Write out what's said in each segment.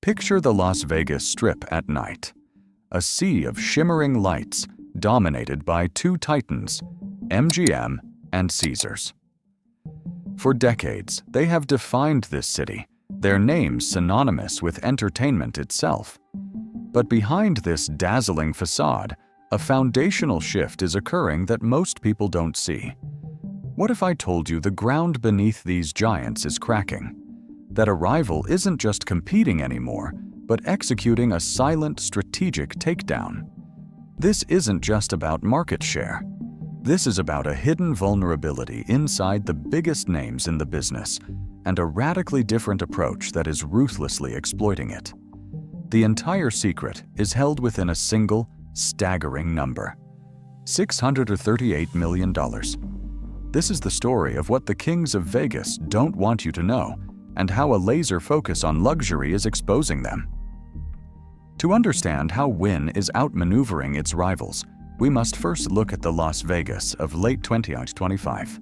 Picture the Las Vegas Strip at night. A sea of shimmering lights dominated by two titans, MGM and Caesars. For decades, they have defined this city, their names synonymous with entertainment itself. But behind this dazzling facade, a foundational shift is occurring that most people don't see. What if I told you the ground beneath these giants is cracking? That a rival isn't just competing anymore, but executing a silent strategic takedown. This isn't just about market share. This is about a hidden vulnerability inside the biggest names in the business, and a radically different approach that is ruthlessly exploiting it. The entire secret is held within a single, staggering number: $638 million. This is the story of what the kings of Vegas don't want you to know, and how a laser focus on luxury is exposing them. To understand how Wynn is outmaneuvering its rivals, we must first look at the Las Vegas of late 2025.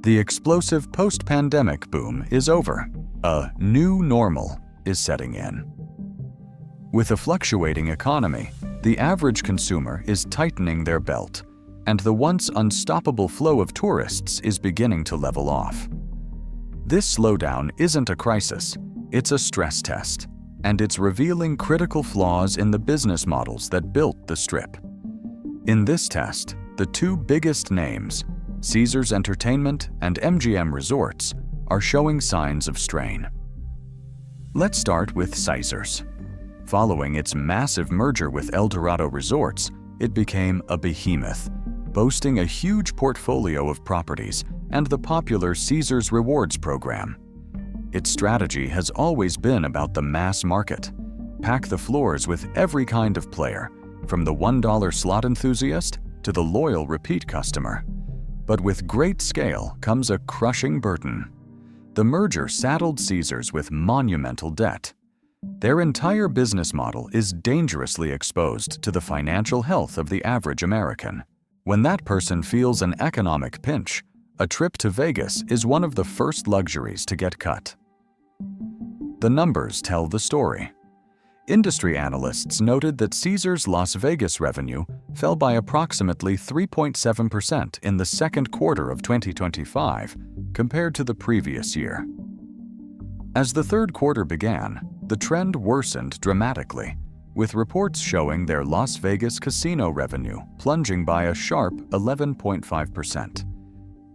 The explosive post-pandemic boom is over. A new normal is setting in. With a fluctuating economy, the average consumer is tightening their belt, and the once unstoppable flow of tourists is beginning to level off. This slowdown isn't a crisis, it's a stress test, and it's revealing critical flaws in the business models that built the Strip. In this test, the two biggest names, Caesars Entertainment and MGM Resorts, are showing signs of strain. Let's start with Caesars. Following its massive merger with Eldorado Resorts, it became a behemoth, boasting a huge portfolio of properties and the popular Caesars Rewards program. Its strategy has always been about the mass market. Pack the floors with every kind of player, from the $1 slot enthusiast to the loyal repeat customer. But with great scale comes a crushing burden. The merger saddled Caesars with monumental debt. Their entire business model is dangerously exposed to the financial health of the average American. When that person feels an economic pinch, a trip to Vegas is one of the first luxuries to get cut. The numbers tell the story. Industry analysts noted that Caesars Las Vegas revenue fell by approximately 3.7% in the second quarter of 2025 compared to the previous year. As the third quarter began, the trend worsened dramatically, with reports showing their Las Vegas casino revenue plunging by a sharp 11.5%.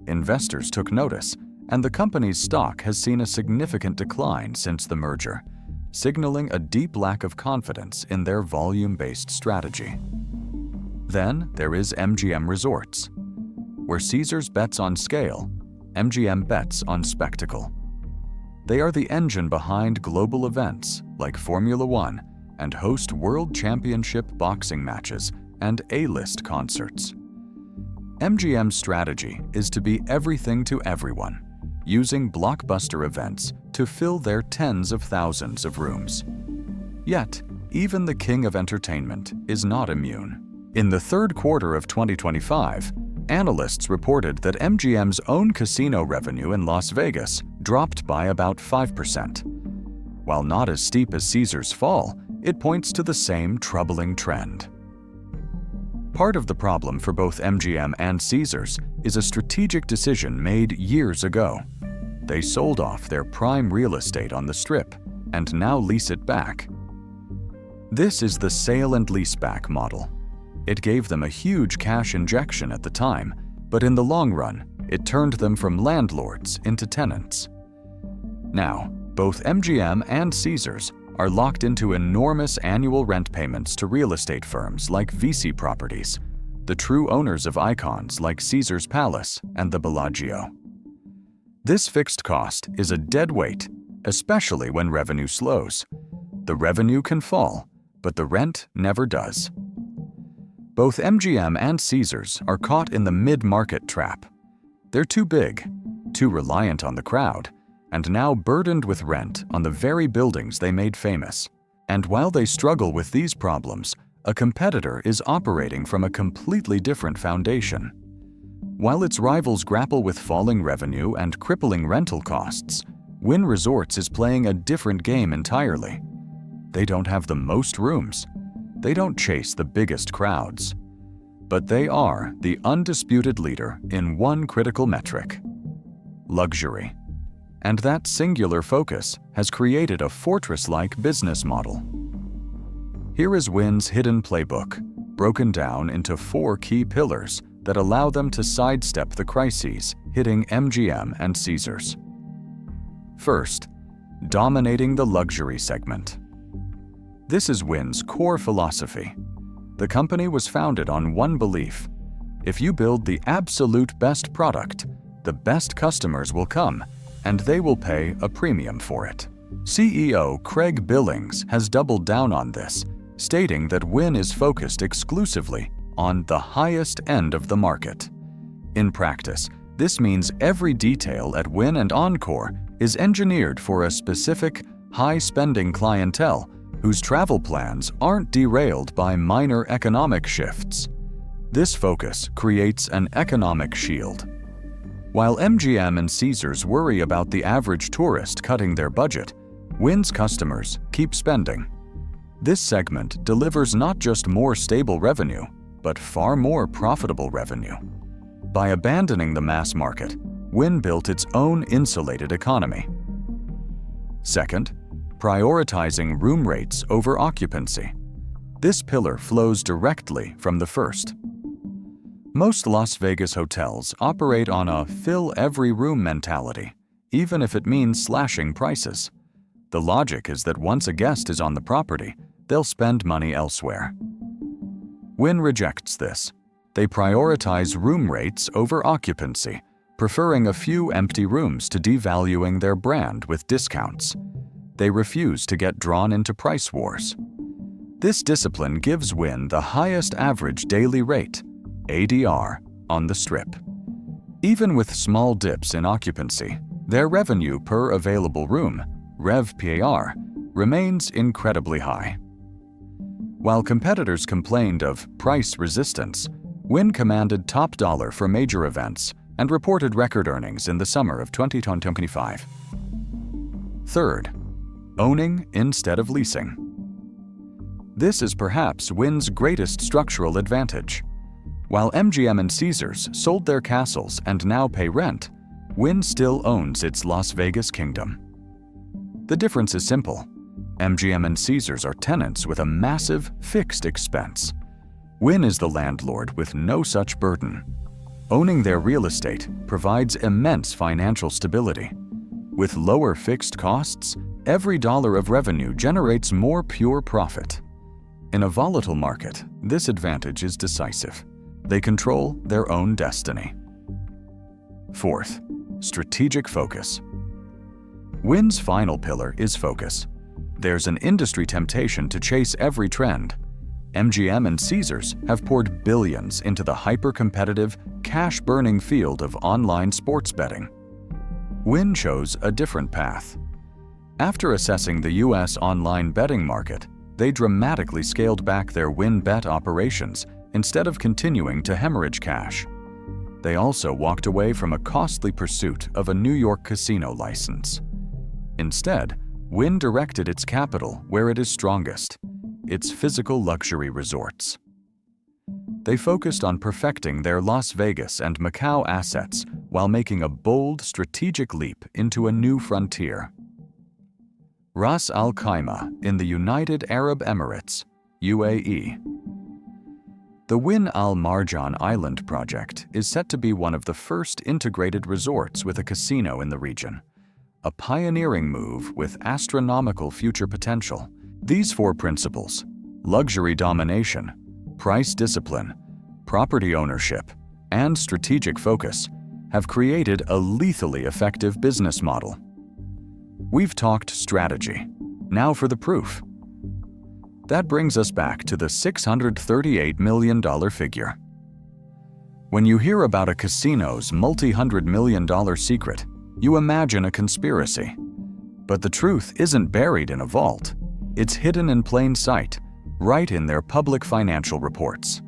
Investors took notice, and the company's stock has seen a significant decline since the merger, signaling a deep lack of confidence in their volume-based strategy. Then there is MGM Resorts. Where Caesars bets on scale, MGM bets on spectacle. They are the engine behind global events like Formula One and host World Championship boxing matches and A-list concerts. MGM's strategy is to be everything to everyone, using blockbuster events to fill their tens of thousands of rooms. Yet, even the king of entertainment is not immune. In the third quarter of 2025, analysts reported that MGM's own casino revenue in Las Vegas dropped by about 5%. While not as steep as Caesars' fall, it points to the same troubling trend. Part of the problem for both MGM and Caesars is a strategic decision made years ago. They sold off their prime real estate on the Strip and now lease it back. This is the sale and leaseback model. It gave them a huge cash injection at the time, but in the long run, it turned them from landlords into tenants. Now, both MGM and Caesars are locked into enormous annual rent payments to real estate firms like VC Properties, the true owners of icons like Caesars Palace and the Bellagio. This fixed cost is a dead weight, especially when revenue slows. The revenue can fall, but the rent never does. Both MGM and Caesars are caught in the mid-market trap. They're too big, too reliant on the crowd, and now burdened with rent on the very buildings they made famous. And while they struggle with these problems, a competitor is operating from a completely different foundation. While its rivals grapple with falling revenue and crippling rental costs, Wynn Resorts is playing a different game entirely. They don't have the most rooms. They don't chase the biggest crowds. But they are the undisputed leader in one critical metric: luxury. And that singular focus has created a fortress-like business model. Here is Wynn's hidden playbook, broken down into 4 key pillars that allow them to sidestep the crises hitting MGM and Caesars. First, dominating the luxury segment. This is Wynn's core philosophy. The company was founded on one belief: if you build the absolute best product, the best customers will come, and they will pay a premium for it. CEO Craig Billings has doubled down on this, stating that Wynn is focused exclusively on the highest end of the market. In practice, this means every detail at Wynn and Encore is engineered for a specific, high-spending clientele whose travel plans aren't derailed by minor economic shifts. This focus creates an economic shield. While MGM and Caesars worry about the average tourist cutting their budget, Wynn's customers keep spending. This segment delivers not just more stable revenue, but far more profitable revenue. By abandoning the mass market, Wynn built its own insulated economy. Second, prioritizing room rates over occupancy. This pillar flows directly from the first. Most Las Vegas hotels operate on a fill every room mentality, even if it means slashing prices. The logic is that once a guest is on the property, they'll spend money elsewhere. Wynn rejects this. They prioritize room rates over occupancy, preferring a few empty rooms to devaluing their brand with discounts. They refuse to get drawn into price wars. This discipline gives Wynn the highest average daily rate, ADR, on the Strip. Even with small dips in occupancy, their revenue per available room, RevPAR, remains incredibly high. While competitors complained of price resistance, Wynn commanded top dollar for major events and reported record earnings in the summer of 2025. Third, owning instead of leasing. This is perhaps Wynn's greatest structural advantage. While MGM and Caesars sold their castles and now pay rent, Wynn still owns its Las Vegas kingdom. The difference is simple. MGM and Caesars are tenants with a massive fixed expense. Wynn is the landlord with no such burden. Owning their real estate provides immense financial stability. With lower fixed costs, every dollar of revenue generates more pure profit. In a volatile market, this advantage is decisive. They control their own destiny. Fourth, strategic focus. Wynn's final pillar is focus. There's an industry temptation to chase every trend. MGM and Caesars have poured billions into the hyper-competitive, cash-burning field of online sports betting. Wynn chose a different path. After assessing the U.S. online betting market, they dramatically scaled back their WynnBET operations instead of continuing to hemorrhage cash. They also walked away from a costly pursuit of a New York casino license. Instead, Wynn directed its capital where it is strongest, its physical luxury resorts. They focused on perfecting their Las Vegas and Macau assets while making a bold strategic leap into a new frontier. Ras Al Khaimah in the United Arab Emirates, UAE. The Wynn Al Marjan Island project is set to be one of the first integrated resorts with a casino in the region, a pioneering move with astronomical future potential. These 4 principles, luxury domination, price discipline, property ownership, and strategic focus, have created a lethally effective business model. We've talked strategy. Now for the proof. That brings us back to the $638 million figure. When you hear about a casino's multi-hundred-million-dollar secret, you imagine a conspiracy. But the truth isn't buried in a vault. It's hidden in plain sight, right in their public financial reports.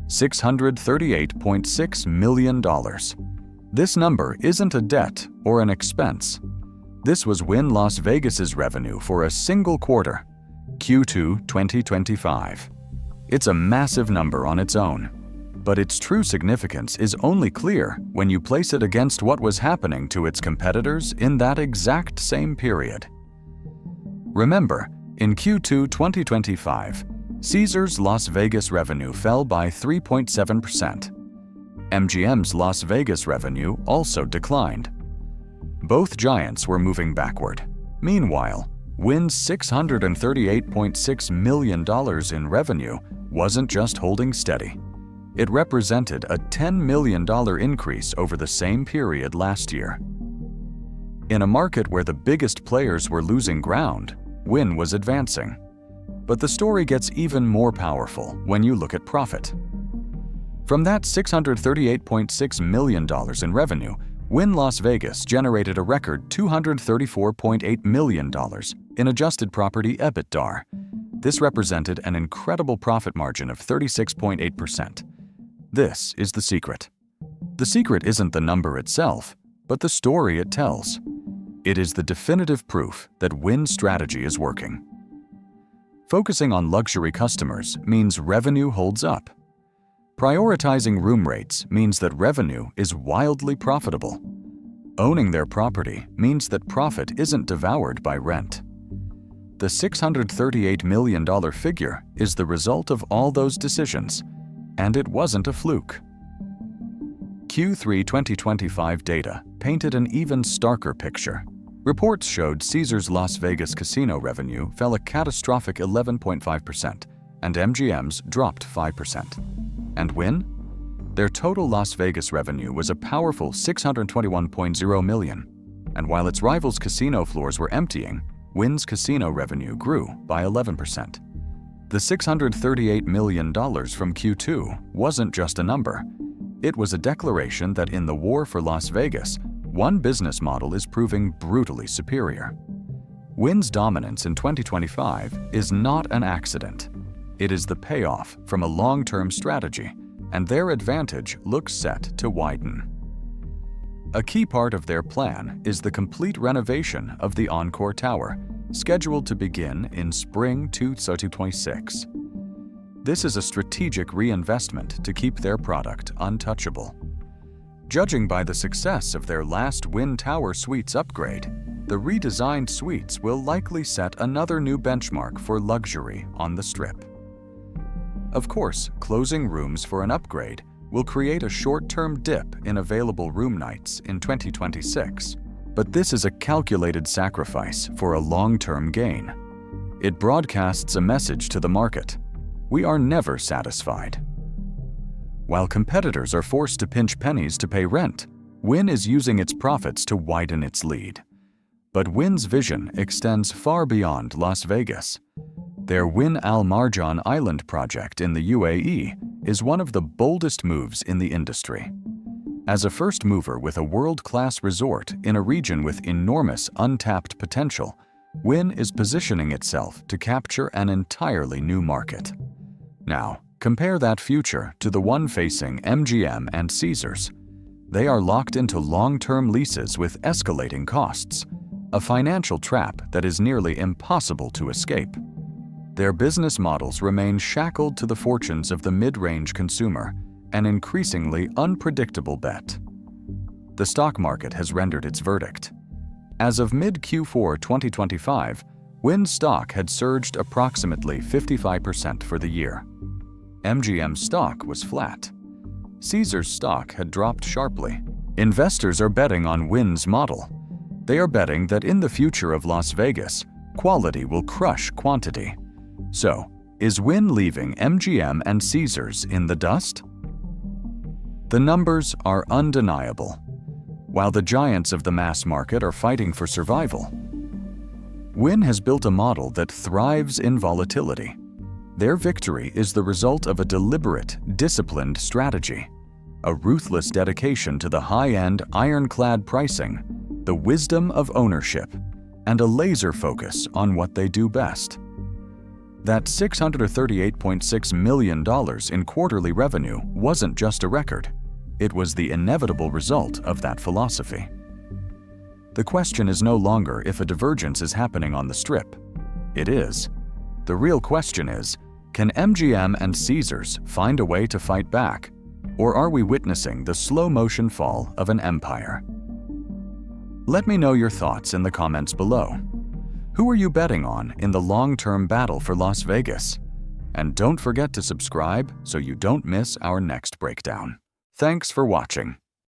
$638.6 million. This number isn't a debt or an expense. This was Wynn Las Vegas's revenue for a single quarter, Q2 2025. It's a massive number on its own, but its true significance is only clear when you place it against what was happening to its competitors in that exact same period. Remember, in Q2 2025, Caesars Las Vegas revenue fell by 3.7%. MGM's Las Vegas revenue also declined. Both giants were moving backward. Meanwhile, Wynn's $638.6 million in revenue wasn't just holding steady. It represented a $10 million increase over the same period last year. In a market where the biggest players were losing ground, Wynn was advancing. But the story gets even more powerful when you look at profit. From that $638.6 million in revenue, Wynn Las Vegas generated a record $234.8 million in adjusted property EBITDA. This represented an incredible profit margin of 36.8%. This is the secret. The secret isn't the number itself, but the story it tells. It is the definitive proof that Wynn's strategy is working. Focusing on luxury customers means revenue holds up. Prioritizing room rates means that revenue is wildly profitable. Owning their property means that profit isn't devoured by rent. The $638 million figure is the result of all those decisions, and it wasn't a fluke. Q3 2025 data painted an even starker picture. Reports showed Caesars Las Vegas casino revenue fell a catastrophic 11.5%, and MGM's dropped 5%. And Wynn? Their total Las Vegas revenue was a powerful $621.0 million. And while its rivals' casino floors were emptying, Wynn's casino revenue grew by 11%. The $638 million from Q2 wasn't just a number. It was a declaration that in the war for Las Vegas, one business model is proving brutally superior. Wynn's dominance in 2025 is not an accident. It is the payoff from a long-term strategy, and their advantage looks set to widen. A key part of their plan is the complete renovation of the Encore Tower, scheduled to begin in spring 2026. This is a strategic reinvestment to keep their product untouchable. Judging by the success of their last Wynn Tower Suites upgrade, the redesigned suites will likely set another new benchmark for luxury on the Strip. Of course, closing rooms for an upgrade will create a short-term dip in available room nights in 2026, but this is a calculated sacrifice for a long-term gain. It broadcasts a message to the market: we are never satisfied. While competitors are forced to pinch pennies to pay rent, Wynn is using its profits to widen its lead. But Wynn's vision extends far beyond Las Vegas. Their Wynn Al Marjan Island project in the UAE is one of the boldest moves in the industry. As a first mover with a world-class resort in a region with enormous untapped potential, Wynn is positioning itself to capture an entirely new market. Now, compare that future to the one facing MGM and Caesars. They are locked into long-term leases with escalating costs, a financial trap that is nearly impossible to escape. Their business models remain shackled to the fortunes of the mid-range consumer, an increasingly unpredictable bet. The stock market has rendered its verdict. As of mid-Q4 2025, Wynn's stock had surged approximately 55% for the year. MGM's stock was flat. Caesars' stock had dropped sharply. Investors are betting on Wynn's model. They are betting that in the future of Las Vegas, quality will crush quantity. So, is Wynn leaving MGM and Caesars in the dust? The numbers are undeniable. While the giants of the mass market are fighting for survival, Wynn has built a model that thrives in volatility. Their victory is the result of a deliberate, disciplined strategy, a ruthless dedication to the high-end, ironclad pricing, the wisdom of ownership, and a laser focus on what they do best. That $638.6 million in quarterly revenue wasn't just a record. It was the inevitable result of that philosophy. The question is no longer if a divergence is happening on the Strip. It is. The real question is, can MGM and Caesars find a way to fight back? Or are we witnessing the slow-motion fall of an empire? Let me know your thoughts in the comments below. Who are you betting on in the long-term battle for Las Vegas? And don't forget to subscribe so you don't miss our next breakdown. Thanks for watching.